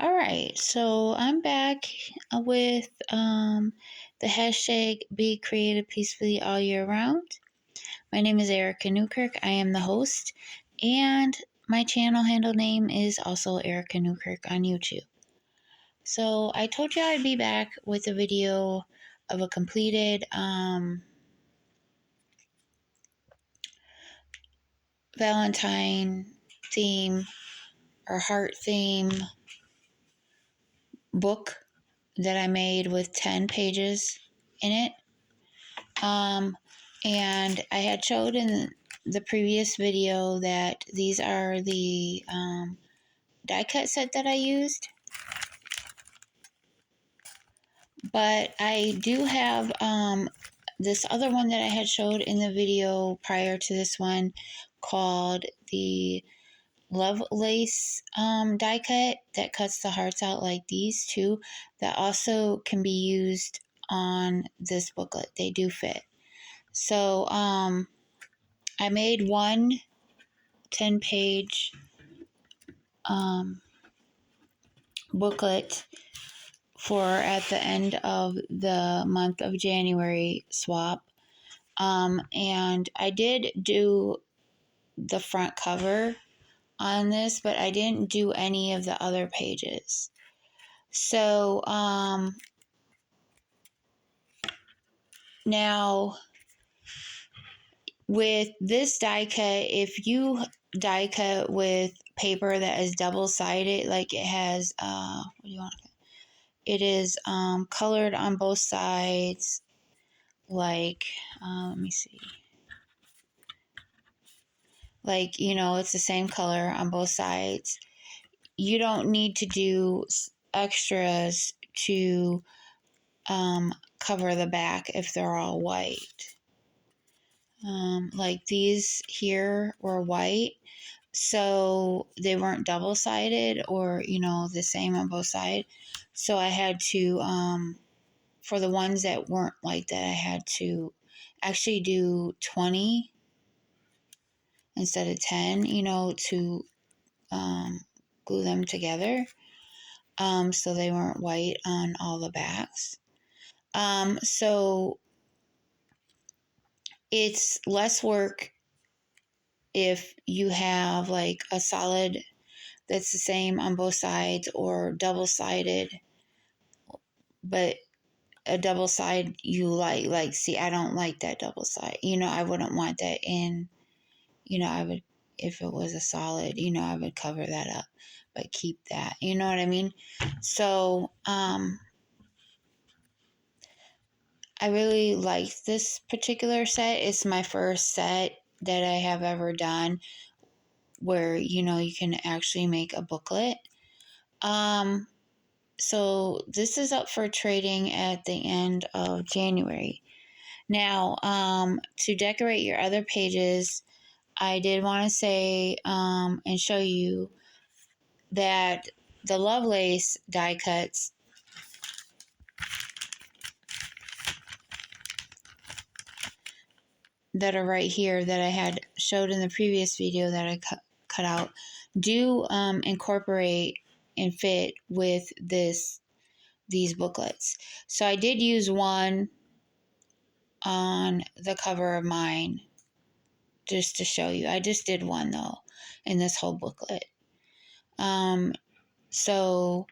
All right, so I'm back with the hashtag Be Creative Peacefully All Year Round. My name is Erica Newkirk. I am the host, and my channel handle name is also Erica Newkirk on YouTube. So I told you I'd be back with a video of a completed Valentine theme or heart theme book that I made with 10 pages in it. And I had showed in the previous video that these are the die cut set that I used. But I do have this other one that I had showed in the video prior to this one called the Love Lace die cut that cuts the hearts out like these two, that also can be used on this booklet. They do fit. So I made one 10-page booklet for at the end of the month of January swap. And I did do the front cover on this, but I didn't do any of the other pages. So now with this die cut, if you die cut with paper that is double-sided, like it has what do you want? It is colored on both sides, like let me see, like, you know, it's the same color on both sides. You don't need to do extras to cover the back if they're all white. Like these here were white, so they weren't double-sided or, you know, the same on both sides. So I had to, for the ones that weren't like that, I had to actually do 20 instead of 10, you know, to glue them together. So they weren't white on all the backs. So it's less work if you have like a solid that's the same on both sides, or double-sided, but a double side you like, see, I don't like that double side. You know, I wouldn't want that in, you know, I would, if it was a solid, you know, I would cover that up, but keep that, you know what I mean? So, I really like this particular set. It's my first set that I have ever done where, you know, you can actually make a booklet. So this is up for trading at the end of January. Now, to decorate your other pages, I did want to say and show you that the Lovelace die cuts that are right here that I had showed in the previous video that I cut out do incorporate and fit with these booklets. So I did use one on the cover of mine just to show you. I just did one though in this whole booklet. So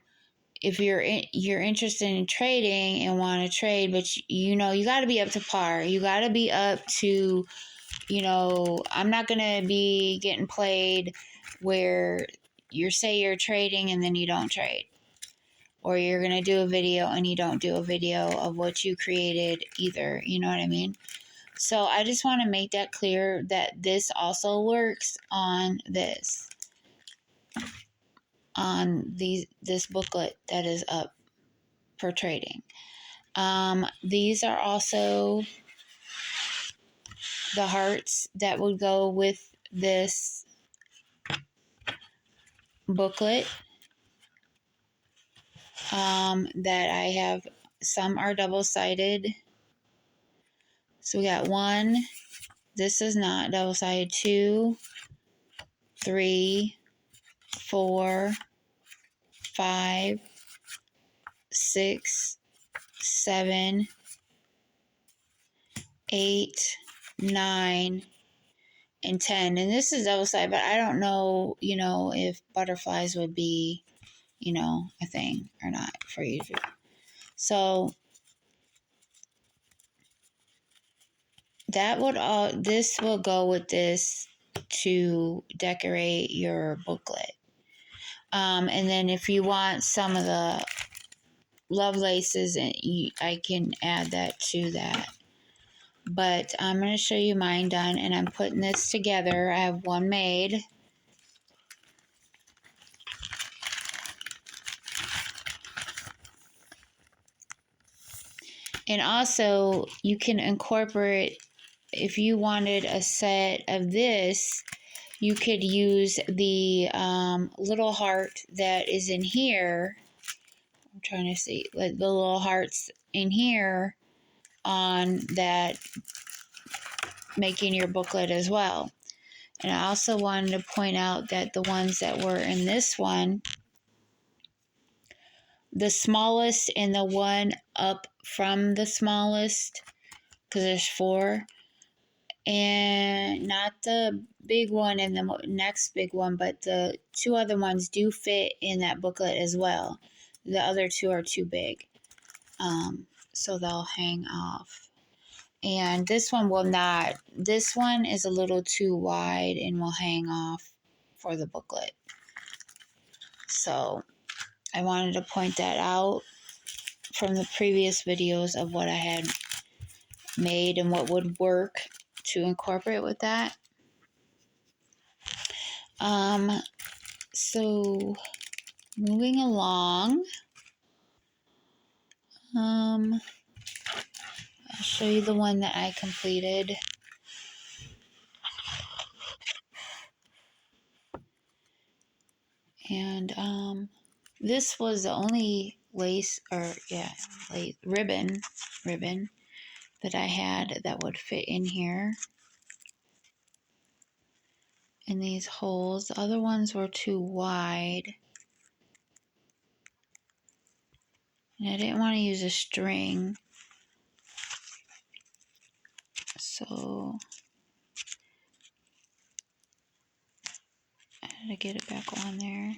if you're interested in trading and want to trade, but you know, you got to be up to par. You got to be up to, you know, I'm not going to be getting played where you say you're trading and then you don't trade. Or you're going to do a video and you don't do a video of what you created either. You know what I mean? So I just want to make that clear that this also works on this. On this booklet that is up for trading. These are also the hearts that would go with this booklet. That I have, some are double-sided. So we got 1. This is not double-sided. 2, 3, 4, 5, 6, 7, 8, 9, and 10. And this is double sided, but I don't know, if butterflies would be, a thing or not for you. So this will go with this to decorate your booklet. And then if you want some of the Lovelaces, I can add that to that. But I'm going to show you mine done, and I'm putting this together. I have one made. And also, you can incorporate, if you wanted a set of this, you could use the little heart that is in here. I'm trying to see, like the little hearts in here on that, making your booklet as well. And I also wanted to point out that the ones that were in this one, the smallest and the one up from the smallest, because there's 4, and not the big one and the next big one, but the 2 other ones do fit in that booklet as well. The other 2 are too big, so they'll hang off. And this one will not. This one is a little too wide and will hang off for the booklet. So I wanted to point that out from the previous videos of what I had made and what would work to incorporate with that. So moving along, I'll show you the one that I completed. And this was the only ribbon that I had that would fit in here in these holes. The other ones were too wide, and I didn't want to use a string, so I had to get it back on there.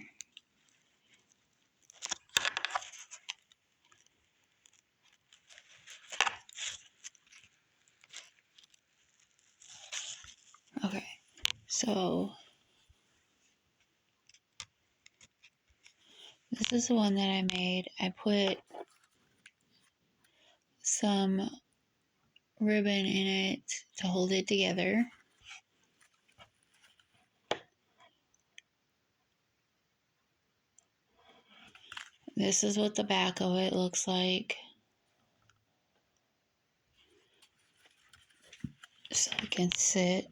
Okay, so this is the one that I made. I put some ribbon in it to hold it together. This is what the back of it looks like. So it can sit.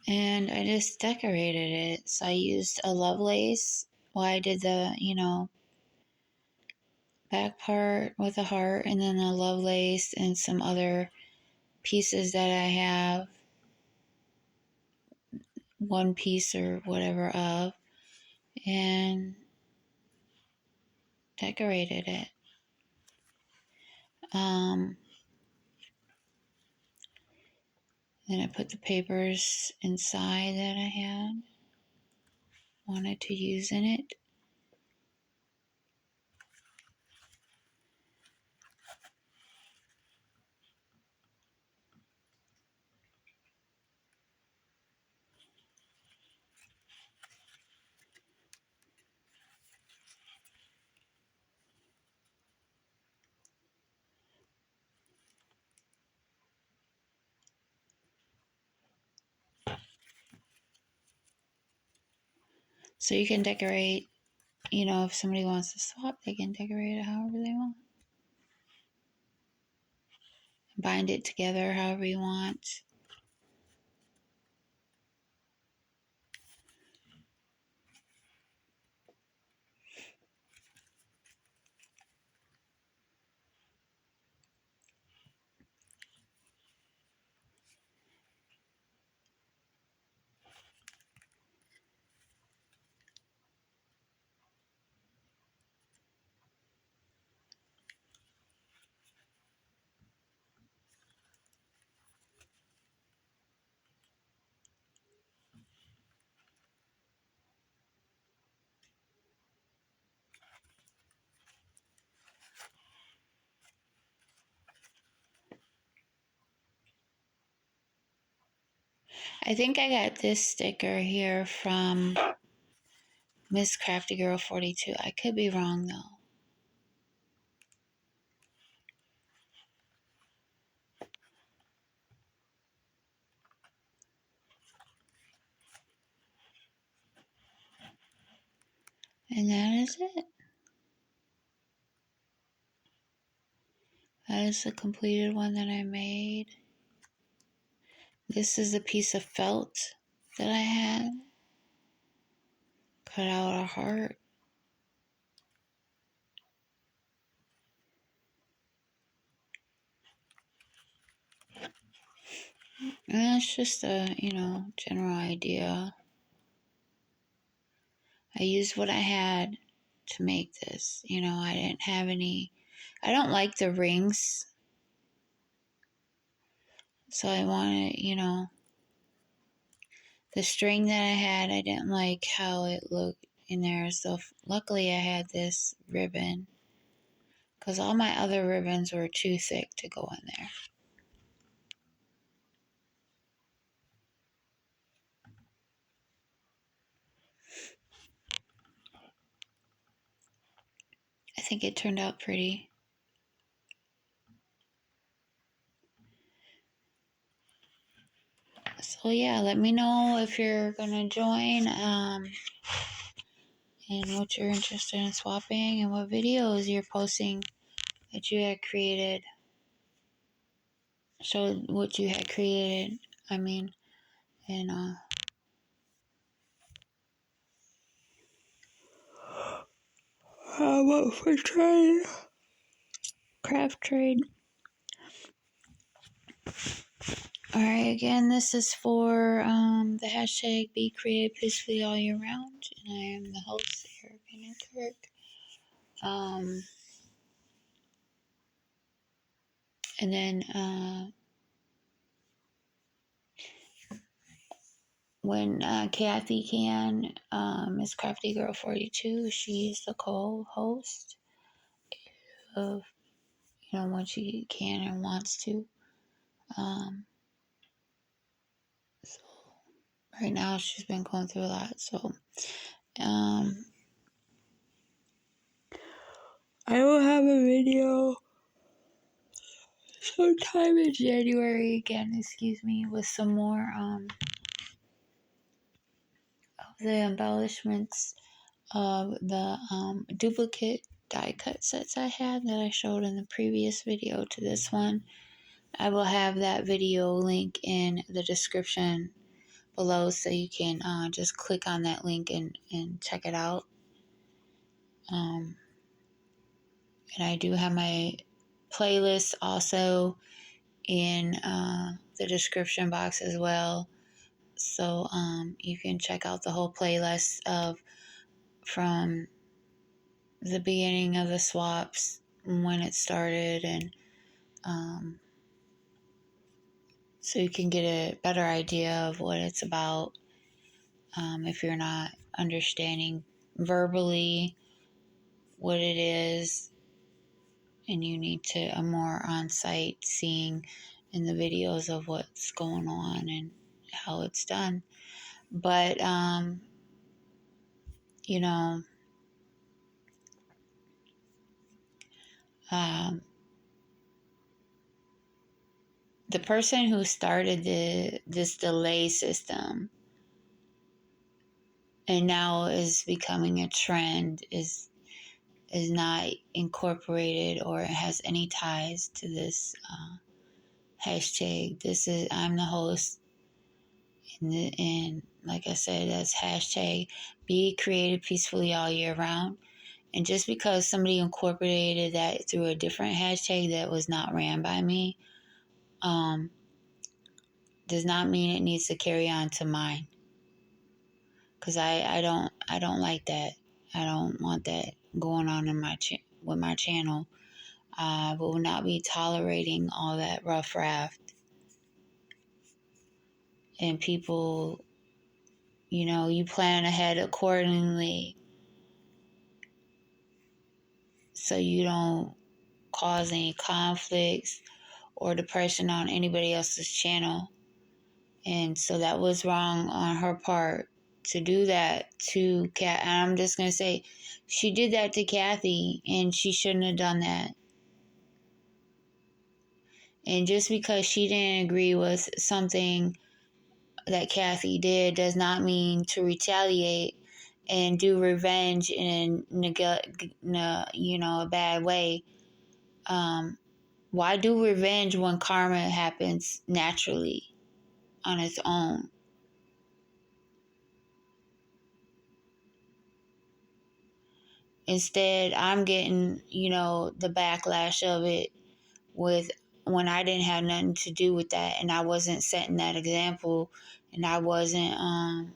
And I just decorated it. So I used a Lovelace. Well, I did the, back part with a heart, and then a Lovelace and some other pieces that I have one piece or whatever of, and decorated it. Then I put the papers inside that I wanted to use in it. So you can decorate, if somebody wants to swap, they can decorate it however they want. Bind it together however you want. I think I got this sticker here from Miss Crafty Girl 42. I could be wrong though. And that is it. That is the completed one that I made. This is a piece of felt that I had. Cut out a heart. And that's just a, general idea. I used what I had to make this. I didn't have any. I don't like the rings. So I wanted, the string that I had, I didn't like how it looked in there. So luckily I had this ribbon. Because all my other ribbons were too thick to go in there. I think it turned out pretty. So yeah, let me know if you're gonna join, and what you're interested in swapping, and what videos you're posting that you had created. Show what you had created. And how about for trade? Craft trade. Alright, again, this is for the hashtag Be Creative Peacefully All Year Round, and I am the host, Erica Newkirk. And then when Kathy can, Miss Crafty Girl 42, she's the co-host of, when she can and wants to. So right now she's been going through a lot, so I will have a video sometime in January again, with some more of the embellishments of the duplicate die cut sets I had that I showed in the previous video to this one. I will have that video link in the description below, so you can just click on that link and check it out. And I do have my playlist also in the description box as well. So you can check out the whole playlist from the beginning of the swaps, when it started, and so you can get a better idea of what it's about, if you're not understanding verbally what it is, and you need to a more on-site seeing in the videos of what's going on and how it's done. But you know the person who started this delay system and now is becoming a trend is not incorporated or has any ties to this hashtag. I'm the host, and like I said, that's hashtag Be Creative Peacefully All Year Round. And just because somebody incorporated that through a different hashtag that was not ran by me, does not mean it needs to carry on to mine. Because I don't like that. I don't want that going on in with my channel. I will not be tolerating all that rough raft. And people, you plan ahead accordingly so you don't cause any conflicts or depression on anybody else's channel. And so that was wrong on her part to do that to Kat. And I'm just going to say, she did that to Kathy, and she shouldn't have done that. And just because she didn't agree with something that Kathy did does not mean to retaliate and do revenge in a bad way. Why do revenge when karma happens naturally on its own? Instead, I'm getting, the backlash of it with when I didn't have nothing to do with that, and I wasn't setting that example, and I wasn't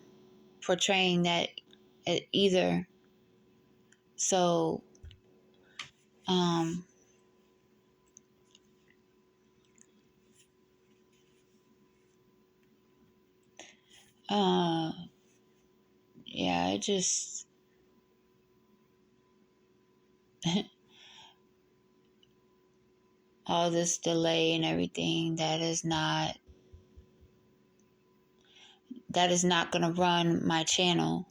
portraying that either. So, um, uh, yeah, it just all this delay and everything that is not going to run my channel.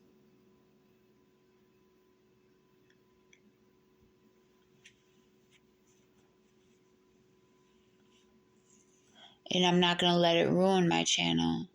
And I'm not going to let it ruin my channel.